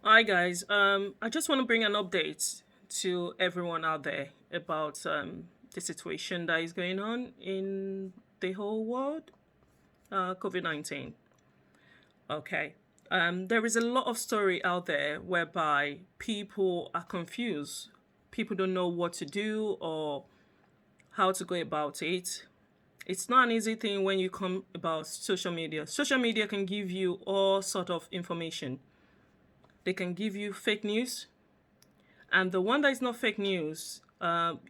Hi guys. I just want to bring an update to everyone out there about the situation that is going on in the whole world, COVID-19. Okay. There is a lot of story out there whereby people are confused. People don't know what to do or how to go about it. It's not an easy thing when you come about social media. Social media can give you all sort of information. They can give you fake news, and the one that is not fake news,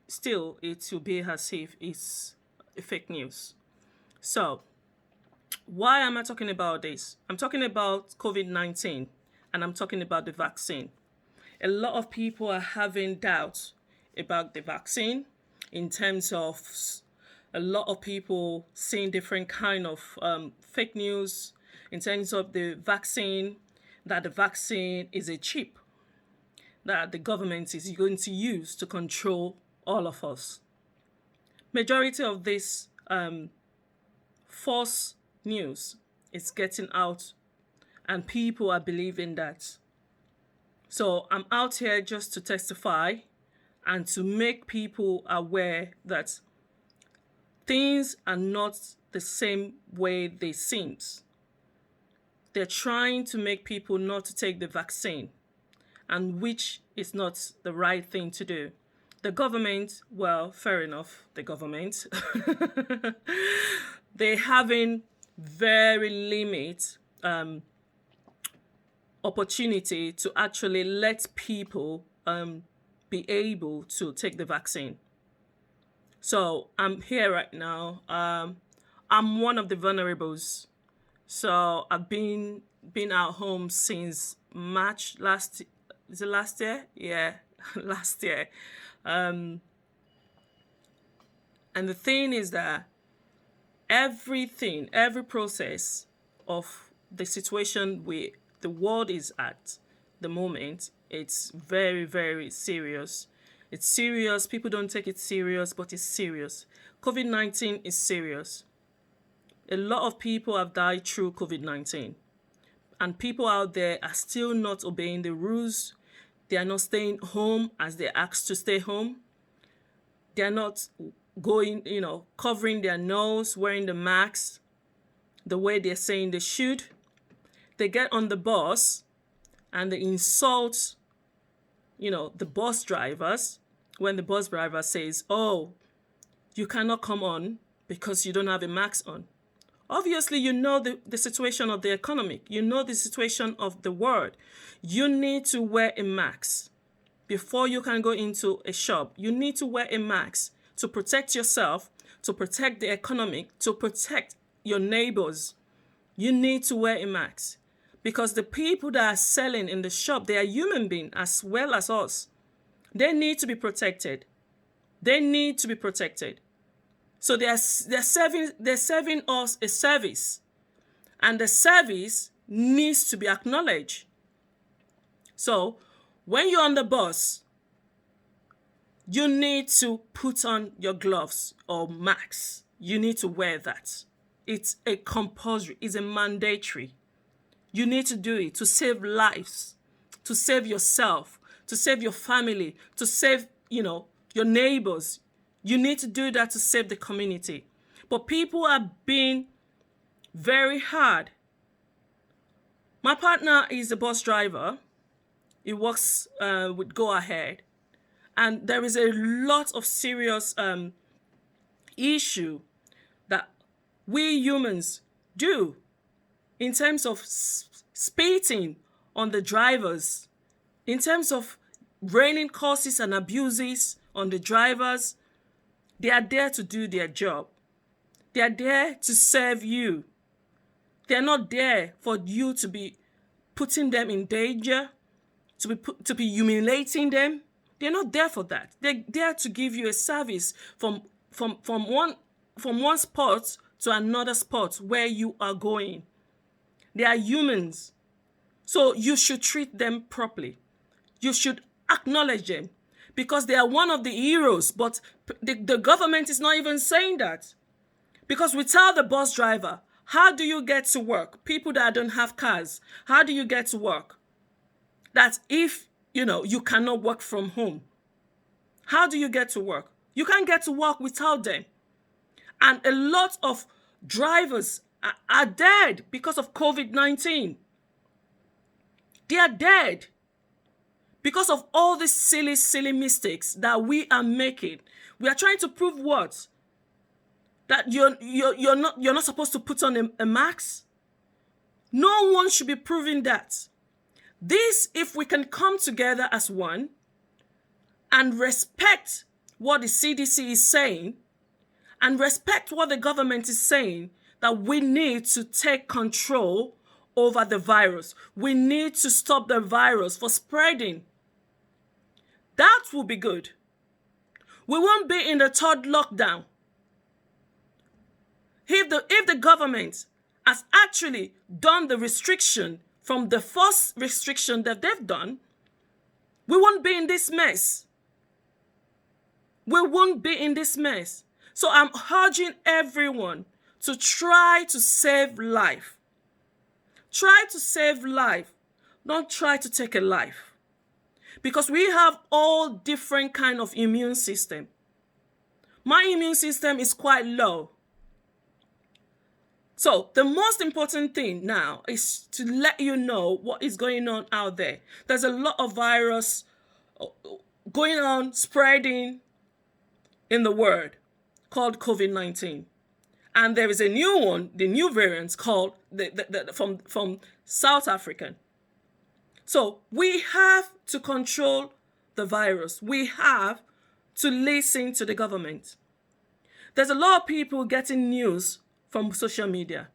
still it will be as if it's a fake news. So, why am I talking about this? I'm talking about COVID-19 and I'm talking about the vaccine. A lot of people are having doubts about the vaccine in terms of a lot of people seeing different kind of fake news in terms of the vaccine, that the vaccine is a chip that the government is going to use to control all of us. Majority of this false news is getting out and people are believing that. So I'm out here just to testify and to make people aware that things are not the same way they seem. They're trying to make people not to take the vaccine, and which is not the right thing to do. The government, well, fair enough, the government, they having very limit opportunity to actually let people be able to take the vaccine. So I'm here right now. I'm one of the vulnerables. So I've been at home since March is it last year? Yeah, last year. And the thing is that every process of the situation the world is at the moment, it's very, very serious. It's serious. People don't take it serious, but it's serious. COVID-19 is serious. A lot of people have died through COVID-19. And people out there are still not obeying the rules. They are not staying home as they're asked to stay home. They are not going, covering their nose, wearing the masks the way they're saying they should. They get on the bus and they insult, the bus drivers when the bus driver says, "Oh, you cannot come on because you don't have a mask on." Obviously, you know the situation of the economy. You know the situation of the world. You need to wear a mask before you can go into a shop. You need to wear a mask to protect yourself, to protect the economy, to protect your neighbors. You need to wear a mask because the people that are selling in the shop, they are human beings as well as us. They need to be protected. They need to be protected. So they're serving us a service, and the service needs to be acknowledged. So when you're on the bus, you need to put on your gloves or mask. You need to wear that. It's a compulsory, it's a mandatory. You need to do it to save lives, to save yourself, to save your family, to save, your neighbors. You need to do that to save the community. But people are being very hard. My partner is a bus driver. He works with Go Ahead. And there is a lot of serious issue that we humans do in terms of spitting on the drivers, in terms of raining curses and abuses on the drivers. They are there to do their job. They are there to serve you. They are not there for you to be putting them in danger, to be humiliating them. They're not there for that. They're there to give you a service from one spot to another spot where you are going. They are humans. So you should treat them properly. You should acknowledge them, because they are one of the heroes, but the government is not even saying that. Because without the bus driver, how do you get to work? People that don't have cars, how do you get to work? that if, you cannot work from home, how do you get to work? You can't get to work without them. And a lot of drivers are dead because of COVID-19. They are dead because of all these silly, silly mistakes that we are making. We are trying to prove what? That you're not supposed to put on a mask? No one should be proving that. This, if we can come together as one and respect what the CDC is saying and respect what the government is saying, that we need to take control over the virus. We need to stop the virus from spreading. That will be good. We won't be in the third lockdown. If the government has actually done the restriction from the first restriction that they've done, we won't be in this mess. We won't be in this mess. So I'm urging everyone to try to save life. Try to save life. Don't try to take a life. Because we have all different kind of immune system. My immune system is quite low. So the most important thing now is to let you know what is going on out there. There's a lot of virus going on, spreading in the world called COVID-19. And there is a new one, the new variant called from South African. So we have to control the virus. We have to listen to the government. There's a lot of people getting news from social media.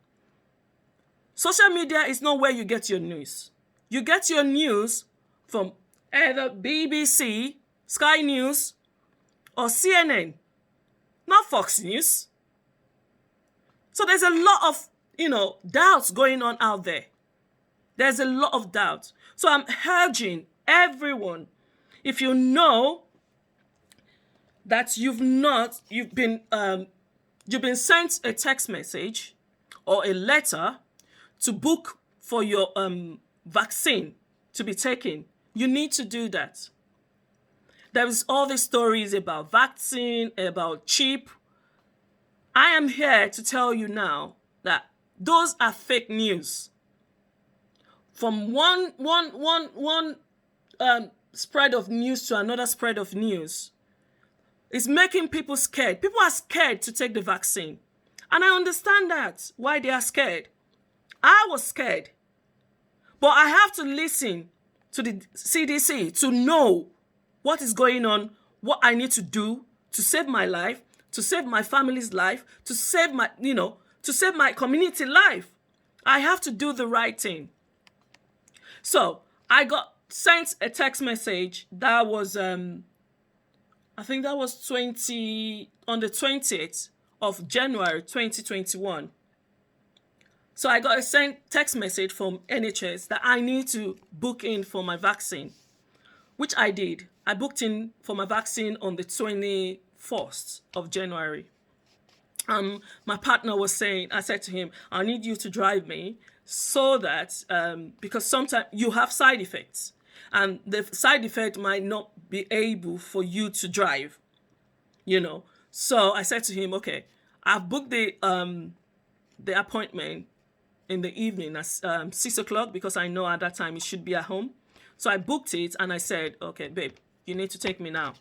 Social media is not where you get your news. You get your news from either BBC, Sky News, or CNN, not Fox News. So there's a lot of, doubts going on out there. There's a lot of doubt. So I'm urging everyone, if you know that you've been sent a text message or a letter to book for your vaccine to be taken, you need to do that. There is all these stories about vaccine, about cheap. I am here to tell you now that those are fake news. From one spread of news to another spread of news, it's making people scared. People are scared to take the vaccine. And I understand that, why they are scared. I was scared. But I have to listen to the CDC to know what is going on, what I need to do to save my life, to save my family's life, to save my community life. I have to do the right thing. So I got sent a text message that was, I think that was on the 20th of January 2021. So I got a text message from NHS that I need to book in for my vaccine, which I did. I booked in for my vaccine on the 21st of January. My partner was saying, I said to him, I need you to drive me so that, because sometimes you have side effects and the side effect might not be able for you to drive, So I said to him, okay, I've booked the appointment in the evening at 6 o'clock because I know at that time it should be at home. So I booked it and I said, okay, babe, you need to take me now.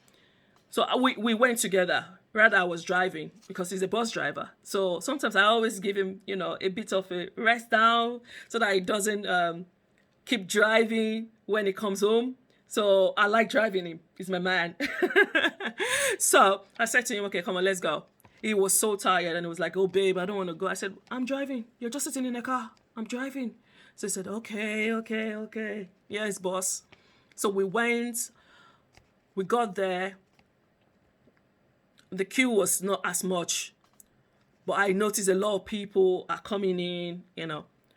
So we went together. Rather, I was driving because he's a bus driver. So sometimes I always give him, a bit of a rest down so that he doesn't keep driving when he comes home. So I like driving him. He's my man. So I said to him, okay, come on, let's go. He was so tired and he was like, oh, babe, I don't want to go. I said, I'm driving. You're just sitting in the car. I'm driving. So he said, okay. Yes, boss. So we went. We got there. The queue was not as much, but I noticed a lot of people are coming in,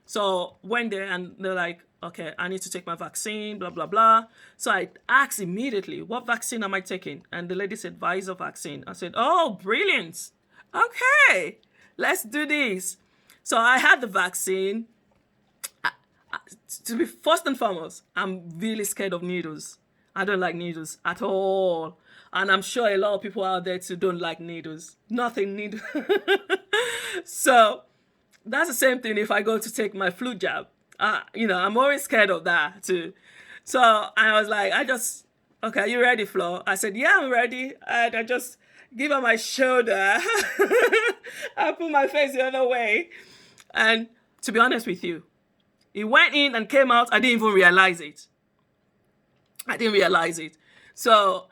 So went there and they're like, okay, I need to take my vaccine, blah, blah, blah. So I asked immediately, what vaccine am I taking? And the lady said, Pfizer vaccine. I said, oh, brilliant. Okay, let's do this. So I had the vaccine. To be first and foremost, I'm really scared of needles. I don't like needles at all. And I'm sure a lot of people out there too don't like needles. Nothing needle. So that's the same thing if I go to take my flu jab. I'm always scared of that too. So I was like, okay, are you ready, Flo? I said, yeah, I'm ready. And I just give her my shoulder. I put my face the other way. And to be honest with you, it went in and came out. I didn't even realize it. So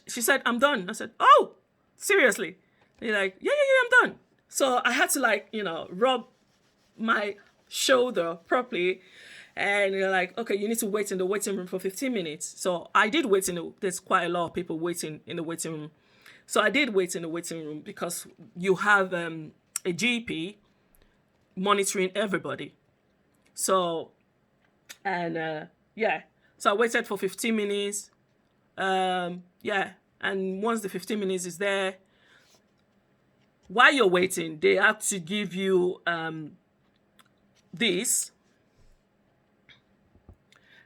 she said, I'm done. I said, oh, seriously? They're like, yeah, I'm done. So I had to rub my shoulder properly. And they're like, okay, you need to wait in the waiting room for 15 minutes. So I did wait there's quite a lot of people waiting in the waiting room. So I did wait in the waiting room because you have a GP monitoring everybody. So, and so I waited for 15 minutes. And once the 15 minutes is there, while you're waiting, they have to give you this.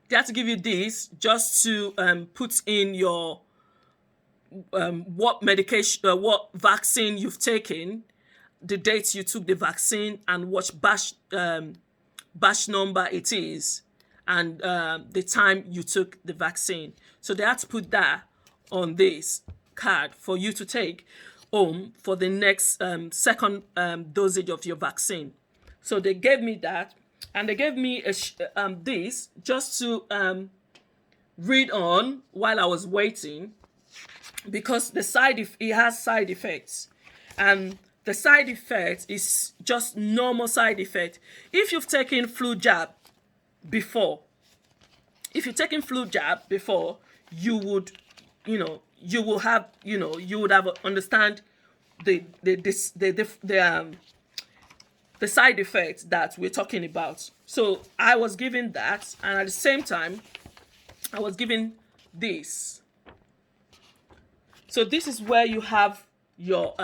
They have to give you this just to put in your what medication, what vaccine you've taken, the date you took the vaccine, and what batch number it is, and the time you took the vaccine. So they had to put that on this card for you to take home for the next second dosage of your vaccine. So they gave me that, and they gave me this just to read on while I was waiting, because it has side effects, and the side effect is just normal side effect. If you've taken flu jab before, you would, you would have understand the side effects that we're talking about. So I was given that, and at the same time, I was given this. So this is where you have your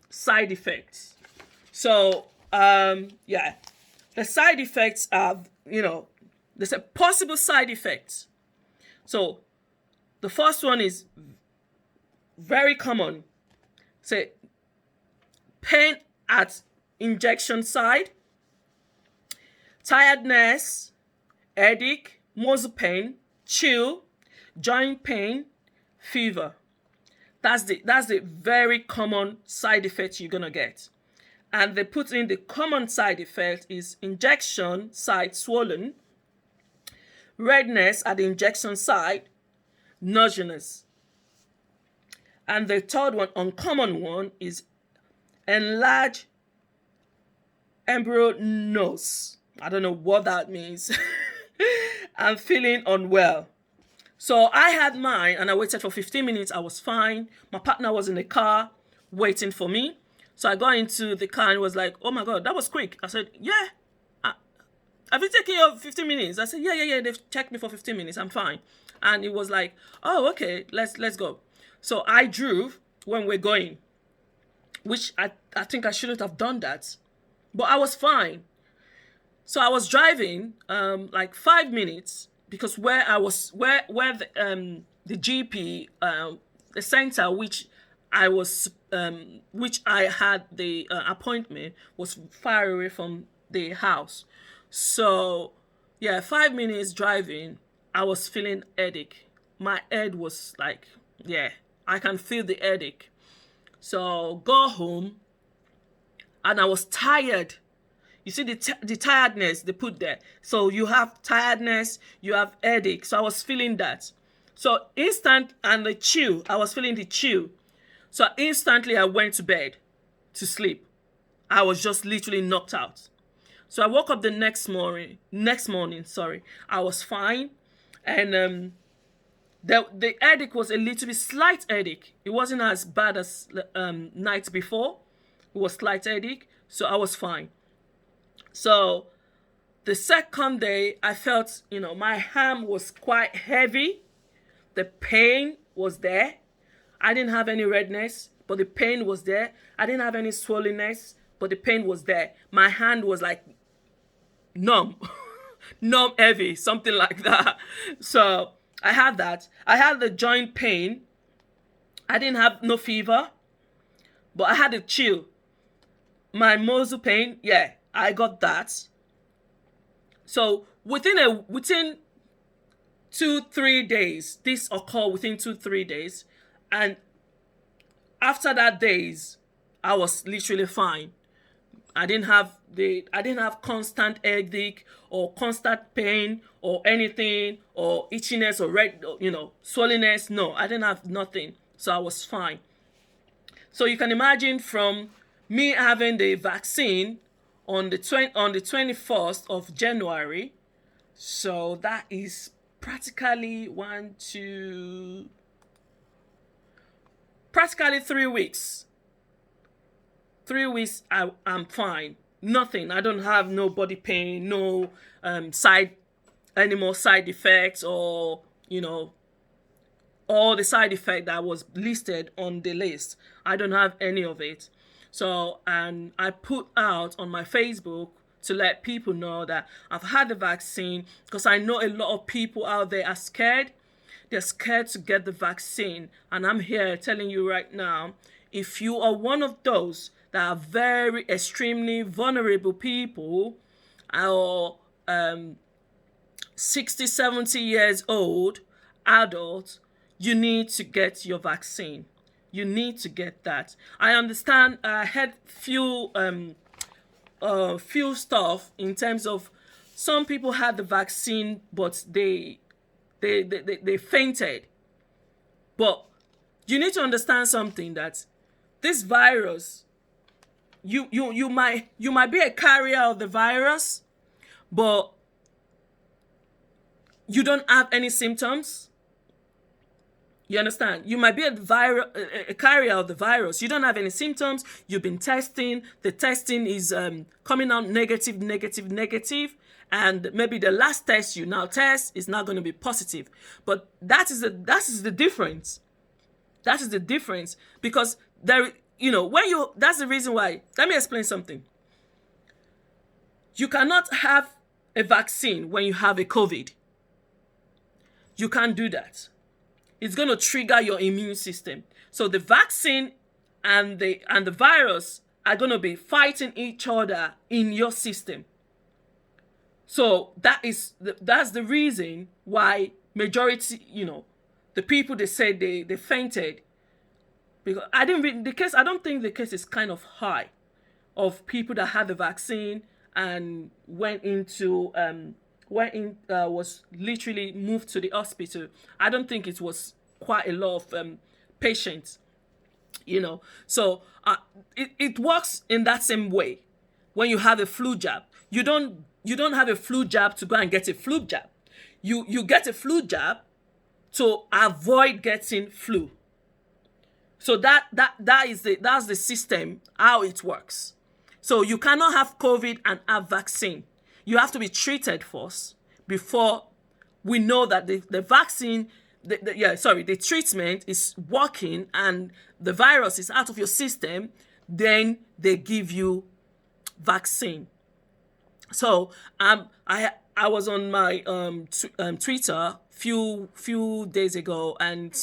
side effects. So the side effects are, there's a possible side effects. So the first one is very common. Say pain at injection site, tiredness, headache, muscle pain, chill, joint pain, fever. That's the very common side effect you're gonna get. And they put in the common side effect is injection site swollen, redness at the injection site, nauseousness. And the third one, uncommon one, is enlarged embryo nose. I don't know what that means. I'm feeling unwell. So I had mine, and I waited for 15 minutes. I was fine. My partner was in the car waiting for me. So I got into the car and was like, oh my God, that was quick. I said, yeah. Have you taken your 15 minutes? I said, yeah. They've checked me for 15 minutes. I'm fine. And it was like, oh, okay, let's go. So I drove when we're going, which I think I shouldn't have done that. But I was fine. So I was driving like 5 minutes, because where the GP, the center which I had the appointment, was far away from the house. So 5 minutes driving, I was feeling headache. My head was like, I can feel the headache. So go home, and I was tired. You see the tiredness they put there. So you have tiredness, you have headache. So I was feeling that. So and the chill, I was feeling the chill. So instantly I went to bed to sleep. I was just literally knocked out. So I woke up the next morning, I was fine. And the headache was a little bit slight headache. It wasn't as bad as night before. It was slight headache. So I was fine. So the second day, I felt, my arm was quite heavy. The pain was there. I didn't have any redness, but the pain was there. I didn't have any swollenness, but the pain was there. My hand was like numb. numb heavy, something like that. So I had that. I had the joint pain. I didn't have no fever, but I had a chill. My muscle pain, yeah, I got that. So within 2-3 days, this occurred within 2-3 days, and after that days, I was literally fine. I didn't have constant headache or constant pain or anything or itchiness or red, swollenness. No, I didn't have nothing. So I was fine. So you can imagine from me having the vaccine on the 21st of January. So that is practically practically 3 weeks. 3 weeks, I'm fine. Nothing. I don't have no body pain, no any more side effects, or all the side effect that was listed on the list. I don't have any of it. So, and I put out on my Facebook to let people know that I've had the vaccine, because I know a lot of people out there are scared. They're scared to get the vaccine. And I'm here telling you right now, if you are one of those that are very extremely vulnerable people, or 60, 70 years old adults, you need to get your vaccine. You need to get that. I understand. I had few stuff in terms of some people had the vaccine, but they fainted. But you need to understand something, that this virus, you might be a carrier of the virus, but you don't have any symptoms. You understand? You might be a carrier of the virus. You don't have any symptoms. You've been testing. The testing is coming out negative, and maybe the last test you now test is not going to be positive. But that is the difference. That is the difference, because that's the reason why. Let me explain something. You cannot have a vaccine when you have a COVID. You can't do that. It's going to trigger your immune system. So the vaccine and the virus are going to be fighting each other in your system. So that's the reason why majority, the people, they said they fainted. Because I don't think the case is kind of high of people that had the vaccine and was literally moved to the hospital. I don't think it was quite a lot of patients, So it works in that same way. When you have a flu jab, you don't have a flu jab to go and get a flu jab. You get a flu jab to avoid getting flu. So that's the system, how it works. So you cannot have COVID and have vaccine. You have to be treated first before we know that the vaccine, the treatment is working and the virus is out of your system. Then they give you vaccine. So I was on my Twitter few days ago, and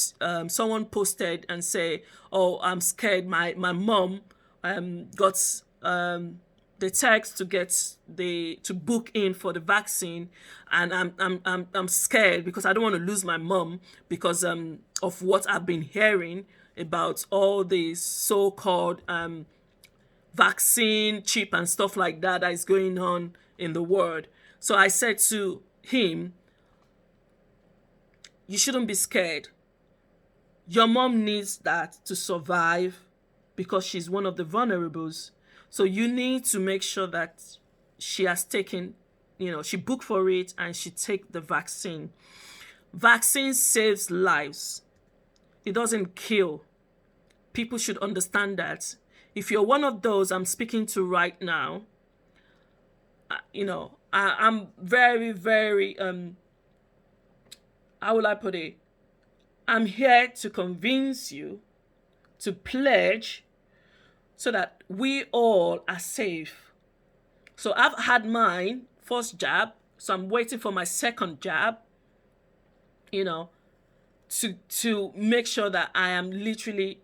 someone posted and say, "Oh, I'm scared. My mom got the text to book in for the vaccine, and I'm scared because I don't want to lose my mom because of what I've been hearing about all these so-called vaccine chip and stuff like that is going on in the world." So I said to him, you shouldn't be scared. Your mom needs that to survive because she's one of the vulnerables. So you need to make sure that she has taken, she booked for it and she take the vaccine. Vaccine saves lives. It doesn't kill. People should understand that. If you're one of those I'm speaking to right now, I'm very, very, how will I put it? I'm here to convince you to pledge so that we all are safe. So I've had mine first jab So I'm waiting for my second jab, you know, to make sure that I am literally,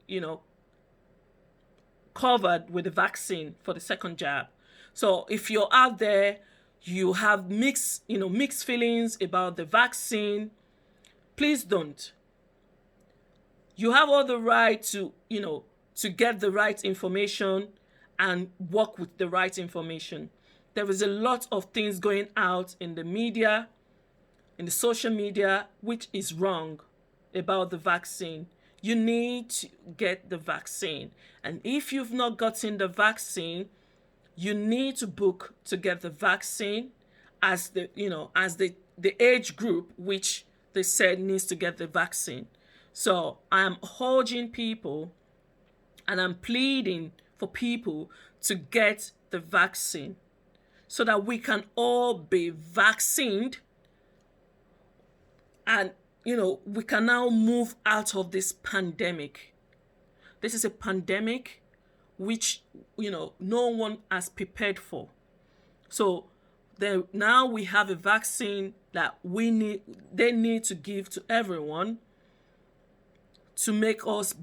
covered with the vaccine for the second jab. So if you're out there, you have mixed feelings about the vaccine, please don't. You have all the right to get the right information and work with the right information. There is a lot of things going out in the media, in the social media, which is wrong about the vaccine. You need to get the vaccine. And if you've not gotten the vaccine, you need to book to get the vaccine as the age group which they said needs to get the vaccine. So I'm urging people and I'm pleading for people to get the vaccine so that we can all be vaccinated and we can now move out of this pandemic. This is a pandemic which no one has prepared for. So now we have a vaccine that they need to give to everyone to make us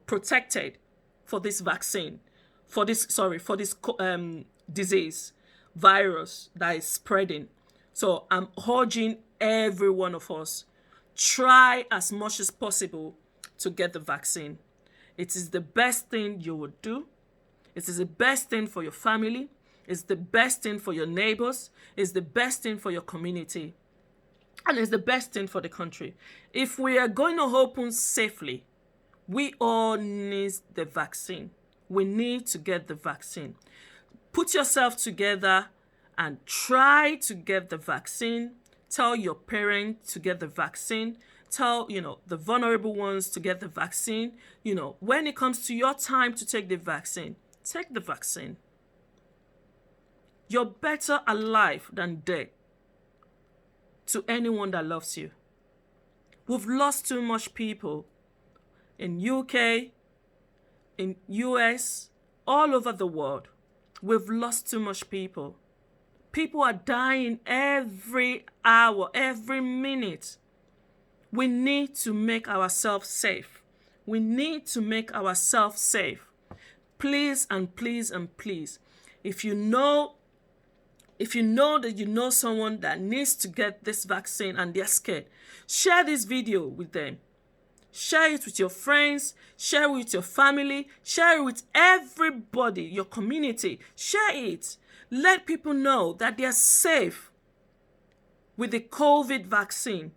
protected for this vaccine, for this disease virus that is spreading. So I'm urging every one of us, try as much as possible to get the vaccine. It is the best thing you would do. It is the best thing for your family. It's the best thing for your neighbors. It's the best thing for your community. And it's the best thing for the country. If we are going to open safely, we all need the vaccine. We need to get the vaccine. Put yourself together and try to get the vaccine. Tell your parents to get the vaccine. Tell, the vulnerable ones to get the vaccine. When it comes to your time to take the vaccine, take the vaccine. You're better alive than dead to anyone that loves you. We've lost too much people in UK, in US, all over the world. We've lost too much people. People are dying every hour, every minute. We need to make ourselves safe. We need to make ourselves safe. Please and please and please, if you know that you know someone that needs to get this vaccine and they're scared, share this video with them. Share it with your friends, share it with your family, share it with everybody, your community. Share it. Let people know that they are safe with the COVID vaccine.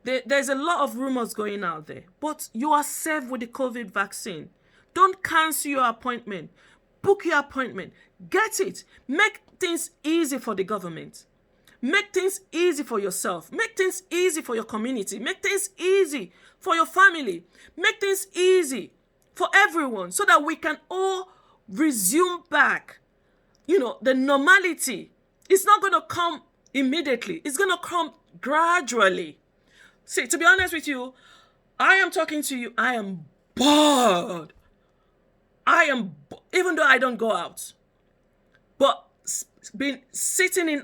There's a lot of rumors going out there, but you are safe with the COVID vaccine. Don't cancel your appointment. Book your appointment. Get it. Make things easy for the government. Make things easy for yourself. Make things easy for your community. Make things easy for your family. Make things easy for everyone so that we can all resume back. The normality. It's not going to come immediately. It's going to come gradually. See, to be honest with you, I am talking to you. I am bored. Even though I don't go out. But been sitting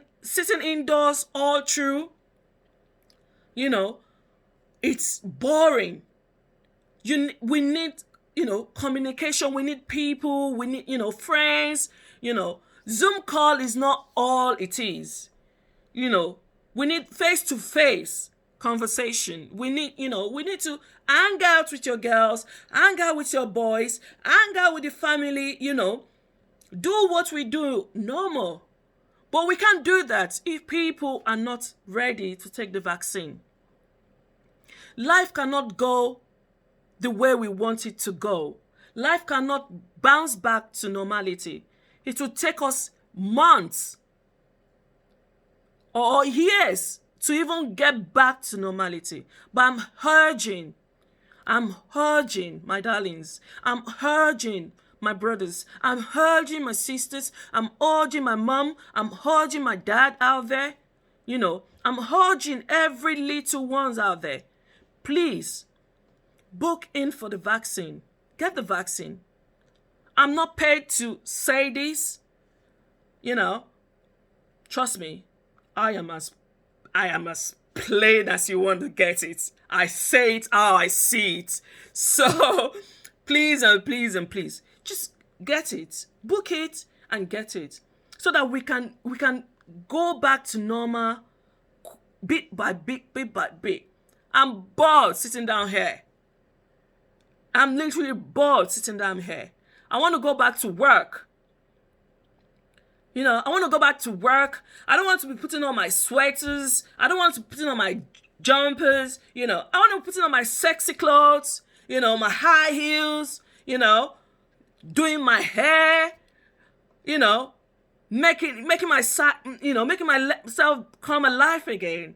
indoors all through, it's boring. We need, communication. We need people. We need, friends. Zoom call is not all it is. We need face-to-face conversation. We need to hang out with your girls, hang out with your boys, hang out with the family, do what we do normal. But we can't do that if people are not ready to take the vaccine. Life cannot go the way we want it to go. Life cannot bounce back to normality. It will take us months or years to even get back to normality. But I'm urging, my darlings, I'm urging my brothers, I'm urging my sisters, I'm urging my mom, I'm urging my dad out there, I'm urging every little ones out there. Please, book in for the vaccine. Get the vaccine. I'm not paid to say this. You know, trust me, I am as plain as you want to get it. I say it how I see it. So please and please and please, just get it, book it and get it, so that we can go back to normal bit by bit. I'm bored sitting down here. I'm literally bored sitting down here. I want to go back to work. You know, I want to go back to work. I don't want to be putting on my sweaters. I don't want to be putting on my jumpers. You know, I want to be putting on my sexy clothes, you know, my high heels, you know, doing my hair, you know, making myself come alive again.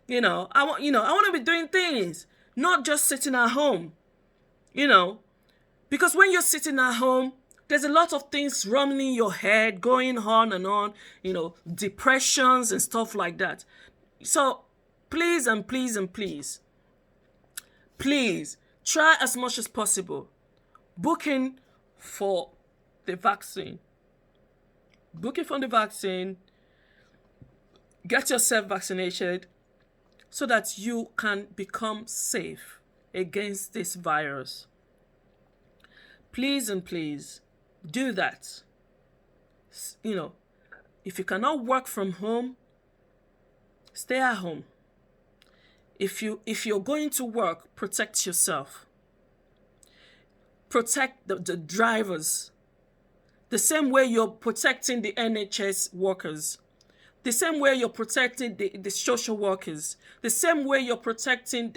You know, I want to be doing things, not just sitting at home. You know, because when you're sitting at home, there's a lot of things running in your head, going on and on, you know, depressions and stuff like that. So please and please and please, try as much as possible booking for the vaccine. Booking for the vaccine, get yourself vaccinated so that you can become safe against this virus. Please and please do that. You know, if you cannot work from home, stay at home. If you're going to work, protect yourself. Protect the drivers. The same way you're protecting the NHS workers. The same way you're protecting the social workers. The same way you're protecting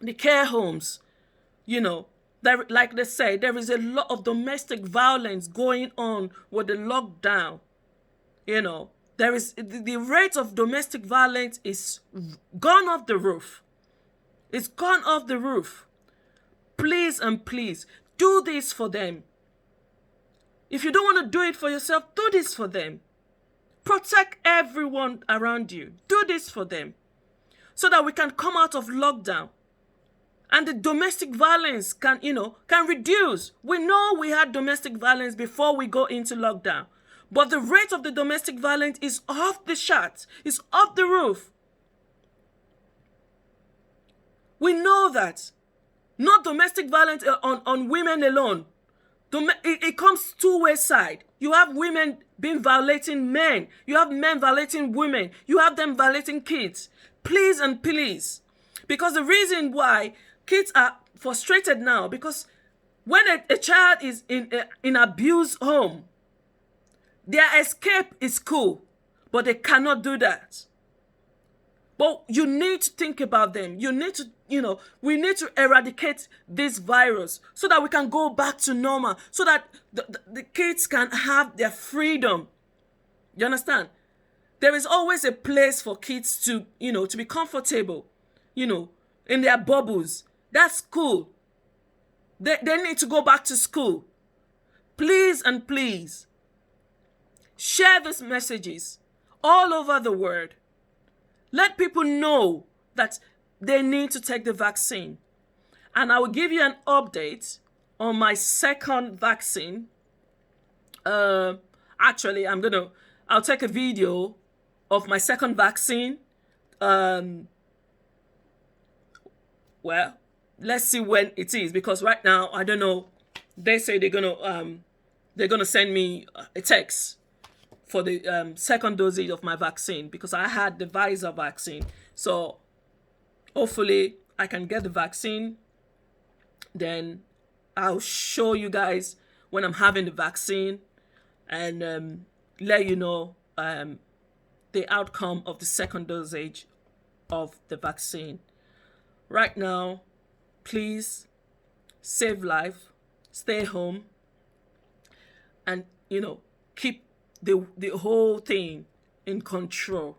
the care homes. You know, like they say, there is a lot of domestic violence going on with the lockdown. You know, there is the rate of domestic violence is gone off the roof. It's gone off the roof. Please and please do this for them. If you don't want to do it for yourself, do this for them. Protect everyone around you. Do this for them so that we can come out of lockdown. And the domestic violence can reduce. We know we had domestic violence before we go into lockdown. But the rate of the domestic violence is off the charts. It's off the roof. We know that. Not domestic violence on women alone. It comes two-way side. You have women being violating men. You have men violating women. You have them violating kids. Please and please. Because the reason why kids are frustrated now, because when a child is in abused home, their escape is cool, but they cannot do that. But you need to think about them. You need to, we need to eradicate this virus so that we can go back to normal, so that the kids can have their freedom. You understand? There is always a place for kids to be comfortable, in their bubbles. That's cool. They need to go back to school. Please and please, share these messages all over the world. Let people know that they need to take the vaccine. And I will give you an update on my second vaccine. Actually, I'll take a video of my second vaccine. Well, let's see when it is, because right now I don't know. They say they're gonna send me a text for the second dosage of my vaccine, because I had the Pfizer vaccine. So hopefully I can get the vaccine. Then I'll show you guys when I'm having the vaccine and let you know the outcome of the second dosage of the vaccine. Right now, please save life, stay home, and keep the whole thing in control,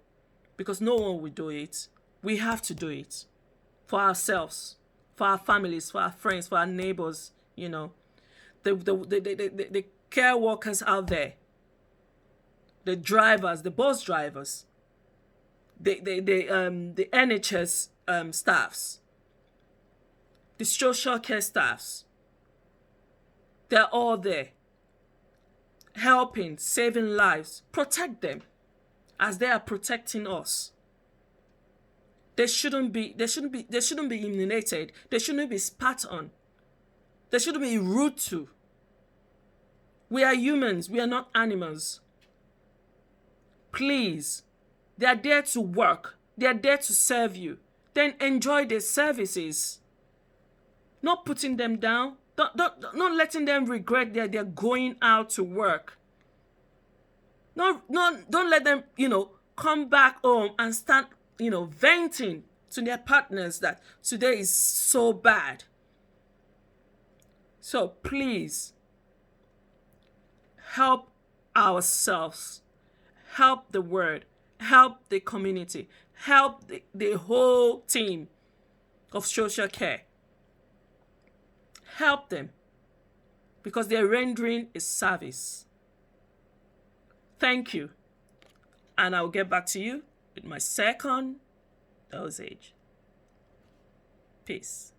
because no one will do it. We have to do it for ourselves, for our families, for our friends, for our neighbors. The care workers out there, the drivers, the bus drivers, the NHS staffs, the social care staffs. They're all there. helping, saving lives. Protect them as they are protecting us. They shouldn't be eliminated. They shouldn't be spat on. They shouldn't be rude to. We are humans. We are not animals. Please, they are there to work. They are there to serve you. Then enjoy their services. Not putting them down. Not letting them regret that they're going out to work. Don't let them, come back home and start, venting to their partners that today is so bad. So please, help ourselves, help the world, help the community, help the whole team of social care. Help them because they're rendering a service. Thank you. And I'll get back to you with my second dosage. Peace.